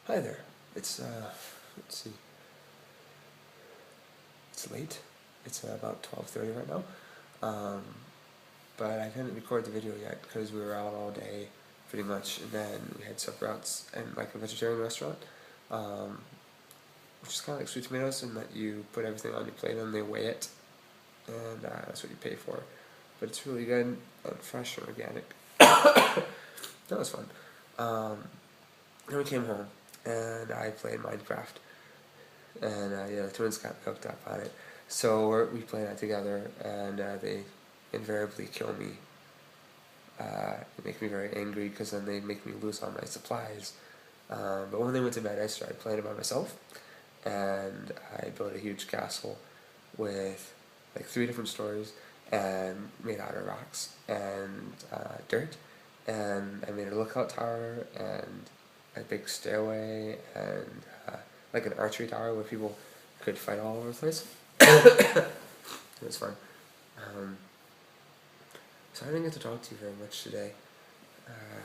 Hi there. It's let's see. It's late. It's about 12:30 right now. Um, but I couldn't record the video yet because we were out all day, pretty much, and then we had supper out and like a vegetarian restaurant, um, which is kind of like sweet tomatoes, in that you put everything on your plate and they weigh it, and that's what you pay for. But it's really good and fresh and organic. That was fun. Um, then we came home and I played Minecraft, and yeah, the twins got hooked up on it. So we play that together, and they invariably kill me. It makes me very angry because then they make me lose all my supplies. But when they went to bed, I started playing it by myself, and I built a huge castle with like 3 different stories, and made out of rocks and dirt, and I made a lookout tower and a big stairway and like an archery tower where people could fight all over the place. It was fun. Um, so I didn't get to talk to you very much today, uh,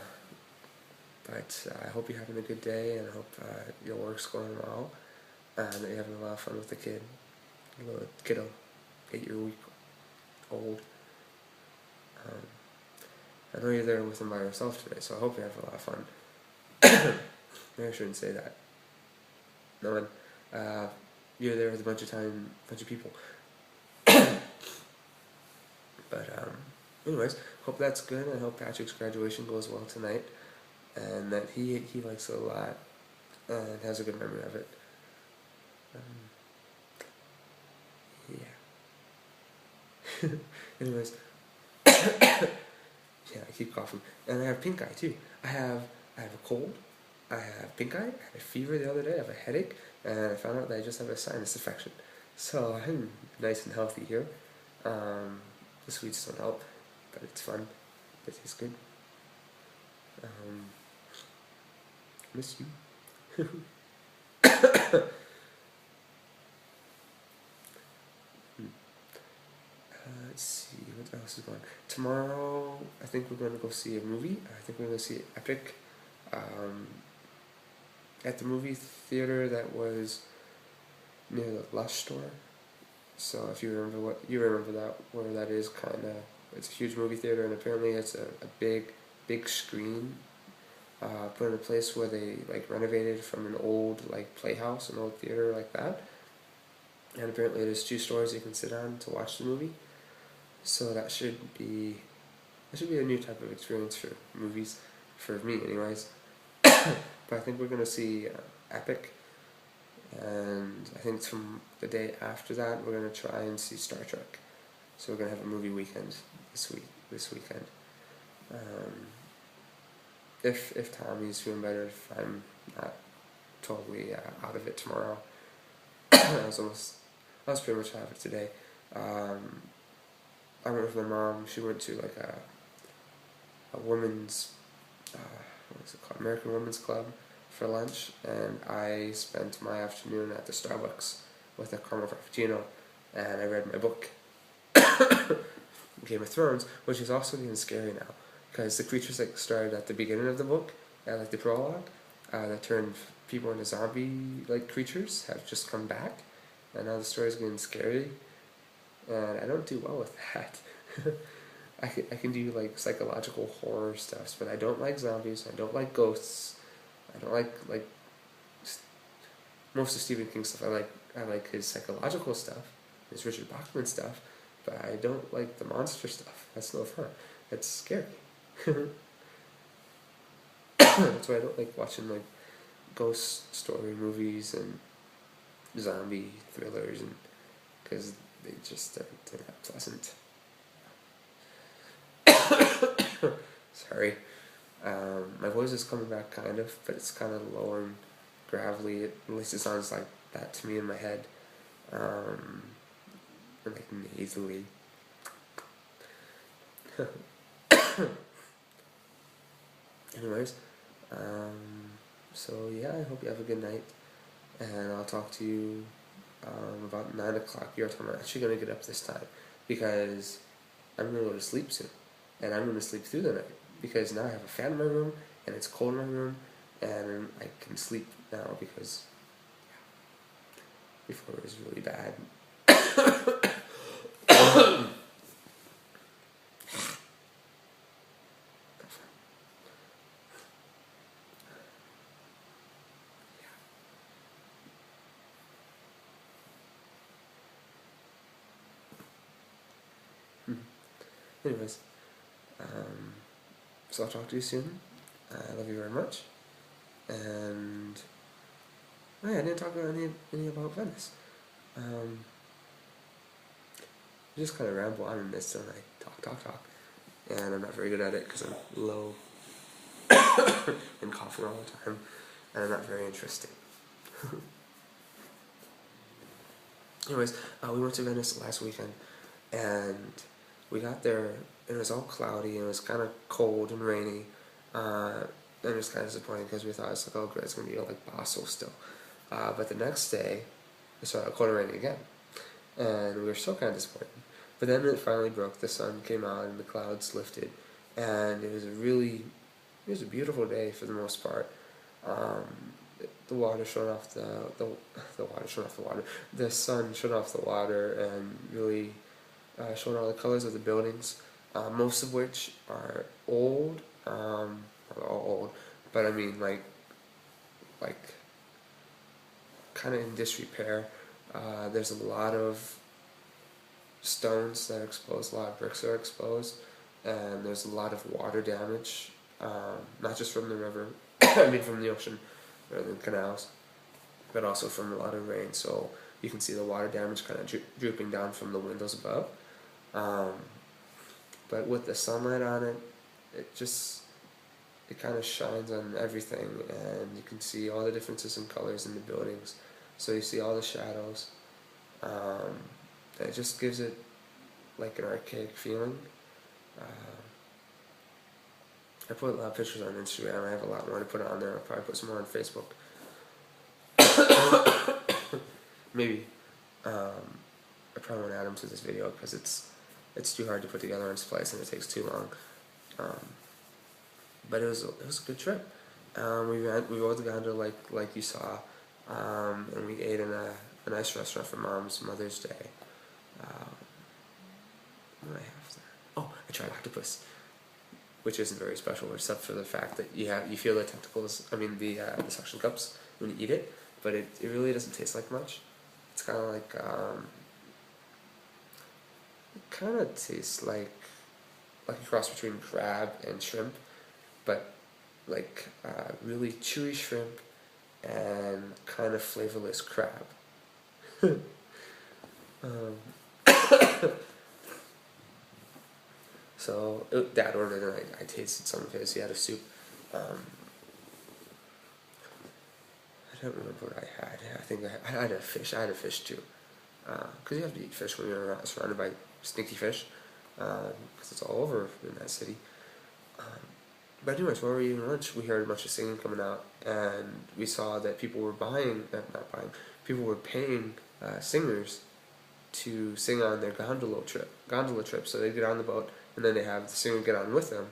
but I hope you're having a good day, and I hope your work's going well, and that you're having a lot of fun with the kid, a little kiddo, 8 week old. Um, I know you're there with him by yourself today, so I hope you have a lot of fun. Maybe I shouldn't say that. No one. You're there with a bunch of people. But anyways, hope that's good. I hope Patrick's graduation goes well tonight, and that he likes it a lot and has a good memory of it. Um, yeah. Anyways, yeah, I keep coughing, and I have pink eye too. I have a cold. I have pink eye. I had a fever the other day. I have a headache, and I found out that I just have a sinus infection. So I'm nice and healthy here. The sweets don't help, but it's fun. It tastes good. Um, miss you. Let's see, what else is going on? Tomorrow, I think we're going to go see a movie. I think we're going to see Epic um, at the movie theater that was near the Lush store. So if you remember that, where that is, kind of, it's a huge movie theater, and apparently it's a big screen put in a place where they like renovated from an old like playhouse, an old theater like that. And apparently there's 2 stories you can sit on to watch the movie. So that should be a new type of experience for movies, for me anyways. But I think we're gonna see Epic, and I think from the day after that we're gonna try and see Star Trek. So we're gonna have a movie weekend this weekend. If Tommy's feeling better, if I'm not totally out of it tomorrow. I was pretty much out of it today. I went with my mom. She went to like a women's, what's it called, American Women's Club for lunch, and I spent my afternoon at the Starbucks with a caramel frappuccino, and I read my book, Game of Thrones, which is also getting scary now, because the creatures that started at the beginning of the book, at like the prologue, that turned people into zombie-like creatures, have just come back, and now the story's getting scary, and I don't do well with that. I can do like psychological horror stuff, but I don't like zombies. I don't like ghosts. I don't like most of Stephen King's stuff. I like his psychological stuff, his Richard Bachman stuff, but I don't like the monster stuff. That's no fun. That's scary. That's why I don't like watching like ghost story movies and zombie thrillers, and because they're not pleasant. Sorry. My voice is coming back kind of, but it's kind of low and gravelly. At least it sounds like that to me in my head. And like nasally. Anyways, so yeah, I hope you have a good night, and I'll talk to you about 9 o'clock your time. I'm actually going to get up this time because I'm going to go to sleep soon, and I'm going to sleep through the night because now I have a fan in my room and it's cold in my room, and I can sleep now because before it was really bad. Anyways, so I'll talk to you soon. I love you very much. And oh yeah, I didn't talk about any about Venice. I just kind of ramble on in this, and I talk, and I'm not very good at it because I'm low and coughing all the time, and I'm not very interesting. Anyways, we went to Venice last weekend, and we got there, and it was all cloudy, and it was kind of cold and rainy, and it was kind of disappointing because we thought it was like, oh great, it's going to be like Basel still. But the next day, it started cold and raining again, and we were still kind of disappointed. But then it finally broke, the sun came out, and the clouds lifted, and it was a beautiful day for the most part. The water shone off the sun shone off the water and really showed all the colors of the buildings, most of which are old, not all old, but I mean like kind of in disrepair. There's a lot of stones that are exposed, a lot of bricks are exposed, and there's a lot of water damage, not just from the river, I mean from the ocean, or the canals, but also from a lot of rain, so you can see the water damage kind of drooping down from the windows above. But with the sunlight on it, it kind of shines on everything, and you can see all the differences in colors in the buildings, so you see all the shadows. It just gives it like an archaic feeling. I put a lot of pictures on Instagram. I have a lot more to put on there. I'll probably put some more on Facebook. Maybe. I probably won't add them to this video because it's too hard to put together and splice, and it takes too long. But it was a good trip. We rode the gondola like you saw, and we ate in a nice restaurant for Mom's Mother's Day. What do I have there? Oh, I tried octopus, which isn't very special except for the fact that you feel the tentacles. I mean the suction cups when you eat it, but it really doesn't taste like much. It's kind of like it kind of tastes like a cross between crab and shrimp, but like really chewy shrimp and kind of flavorless crab. So Dad ordered it, and I tasted some of his. He had a soup. I don't remember what I had. I think I had a fish. I had a fish too, because you have to eat fish when you're not surrounded by stinky fish, because it's all over in that city. But anyways, while we were eating lunch, we heard a bunch of singing coming out, and we saw that people were people were paying singers to sing on their gondola trip. So they get on the boat, and then they have the singer get on with them,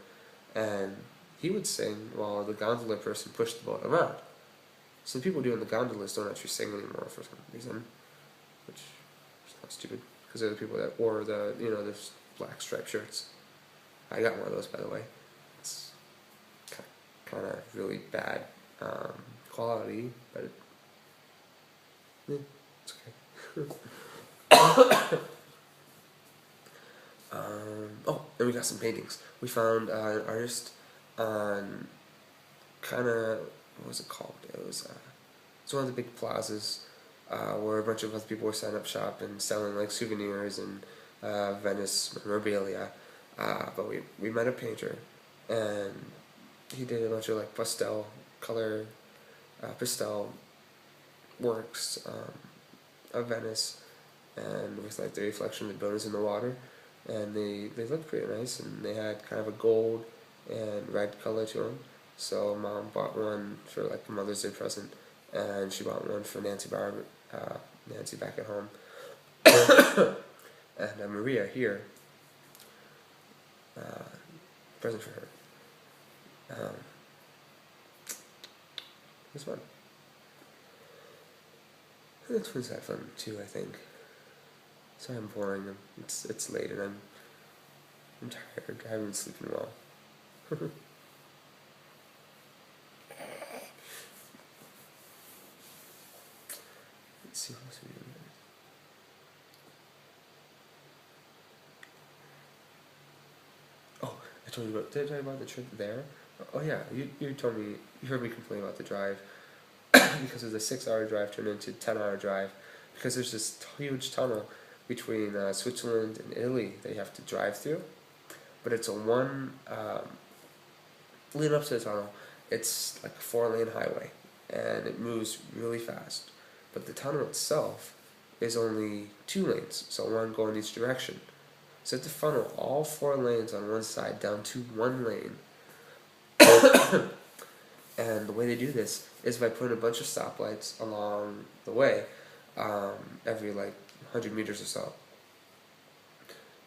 and he would sing while the gondola person pushed the boat around. So the people doing the gondolas don't actually sing anymore for some reason, which is not stupid, because they're the people that wore the black striped shirts. I got one of those, by the way. It's kind of really bad quality, but it's okay. Oh, and we got some paintings. We found an artist on kind of, what was it called? It's one of the big plazas where a bunch of other people were setting up shop and selling like souvenirs and Venice memorabilia. But we met a painter, and he did a bunch of like pastel works of Venice, and with like the reflection of the buildings in the water, and they looked pretty nice, and they had kind of a gold and red color to them. So Mom bought one for like a Mother's Day present, and she bought one for Nancy back at home, and Maria here, present for her. was fun. And the twins had fun too, I think. Sorry I'm boring them. It's late and I'm tired. I haven't been sleeping well. Let's see what else we do. Oh, I told you about. Did I tell you about the trip there? Oh yeah, you told me. You heard me complain about the drive because of the 6-hour drive turned into 10-hour drive because there's this huge tunnel between Switzerland and Italy that you have to drive through, but it's a one lead up to the tunnel. It's like a 4-lane highway and it moves really fast, but the tunnel itself is only 2 lanes, so one going each direction. So you have to funnel all 4 lanes on one side down to 1 lane. And the way they do this is by putting a bunch of stoplights along the way, every like 100 meters or so.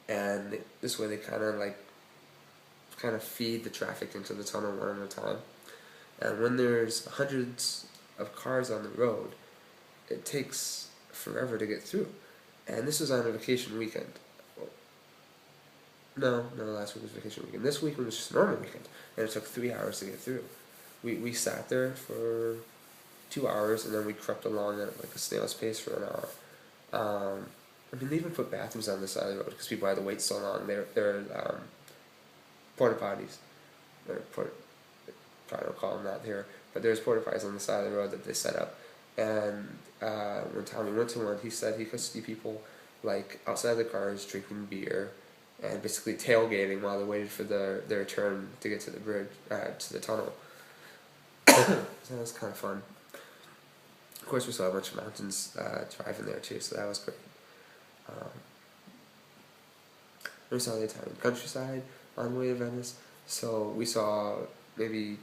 And this way they kind of feed the traffic into the tunnel one at a time. And when there's hundreds of cars on the road, it takes forever to get through. And this was on a vacation weekend. No, last week was vacation weekend. This weekend was just a normal weekend, and it took 3 hours to get through. We sat there for 2 hours, and then we crept along at like a snail's pace for an hour. I mean, they even put bathrooms on the side of the road because people had to wait so long. They're porta potties. Probably don't call them that here, but there's porta potties on the side of the road that they set up. And when Tommy went to one, he said he could see people like outside the cars drinking beer and basically tailgating while they waited for their turn to get to the bridge, to the tunnel. So that was kind of fun. Of course, we saw a bunch of mountains driving there too, so that was great. We saw the Italian countryside on the way to Venice, so we saw maybe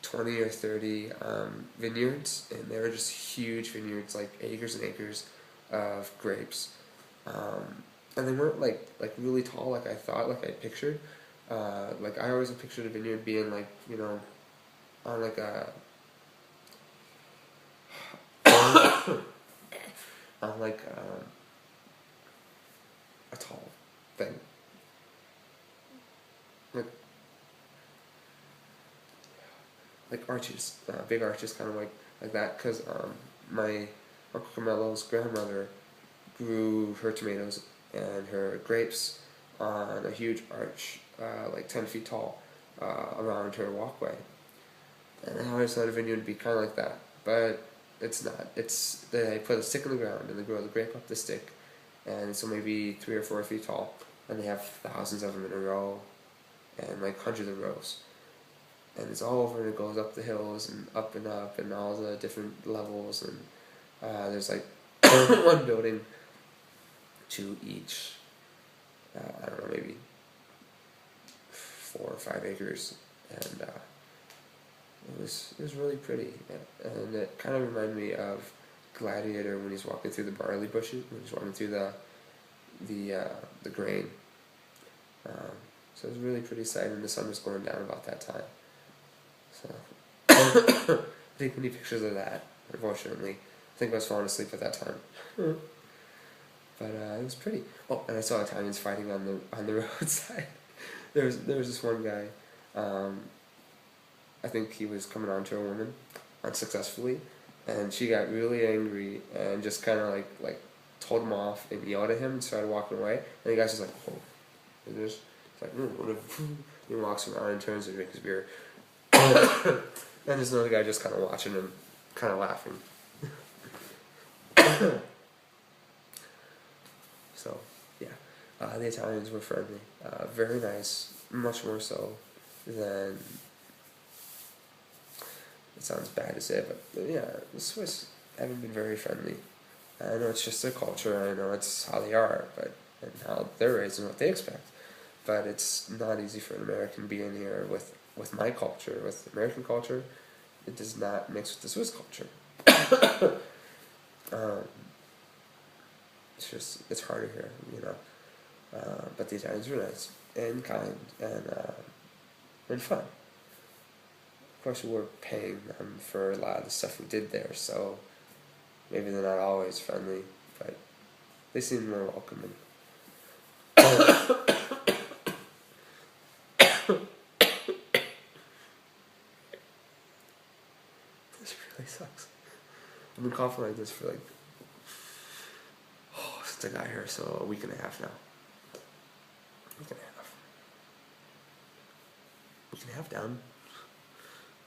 20 or 30 vineyards, and they were just huge vineyards, like acres and acres of grapes. And they weren't like really tall like I thought, like I pictured. Like I always pictured a vineyard being like, you know, on like a on like a tall thing. Like arches, big arches, kind of like that. Because my Uncle Carmelo's grandmother grew her tomatoes and her grapes on a huge arch, like 10 feet tall, around her walkway. And I always thought a vineyard would be kind of like that, but it's not. It's they put a stick in the ground and they grow the grape up the stick, and so maybe 3 or 4 feet tall, and they have thousands of them in a row, and like hundreds of rows. And it's all over, and it goes up the hills and up and all the different levels, and there's like one building to each, I don't know, maybe 4 or 5 acres, and it was really pretty, and it kind of reminded me of Gladiator when he's walking through the barley bushes, when he's walking through the grain. So it was really pretty sight, and the sun was going down about that time. So I take many pictures of that. Unfortunately, I think I was falling asleep at that time. But it was pretty. Oh, and I saw Italians fighting on the roadside. There was this one guy. I think he was coming on to a woman unsuccessfully, and she got really angry and just kind of like told him off and yelled at him and started walking away. And the guy's just like, oh, and just like, whatever. He walks around and turns to drink his beer. And there's another guy just kind of watching him, kind of laughing. So, yeah, the Italians were friendly, very nice, much more so than, it sounds bad to say, but yeah, the Swiss haven't been very friendly. I know it's just their culture, I know it's how they are, and how they're raised and what they expect. But it's not easy for an American being here with my culture, with American culture. It does not mix with the Swiss culture. It's harder here, you know. But the Italians were nice and kind and fun. course we were paying them for a lot of the stuff we did there, so maybe they're not always friendly, but they seem more welcoming. This really sucks. I've been coughing like this for like, since I got here, so a week and a half now. Week and a half. Week and a half down.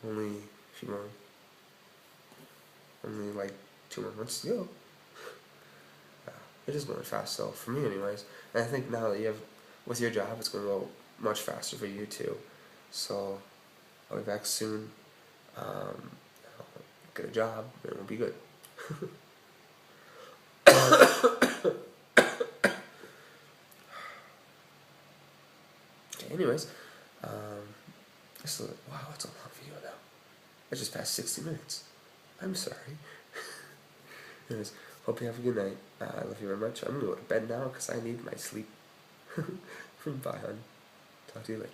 Only a few more. Only like 2 more months to go. It is going fast though, for me anyways. And I think now that you have, with your job, it's going to go much faster for you too. So, I'll be back soon. I'll get a job, and it'll be good. Okay, anyways, this is, wow, it's a long video now. I just passed 60 minutes. I'm sorry. Anyways, hope you have a good night. I love you very much. I'm going to go to bed now because I need my sleep. Bye, hon. Talk to you later.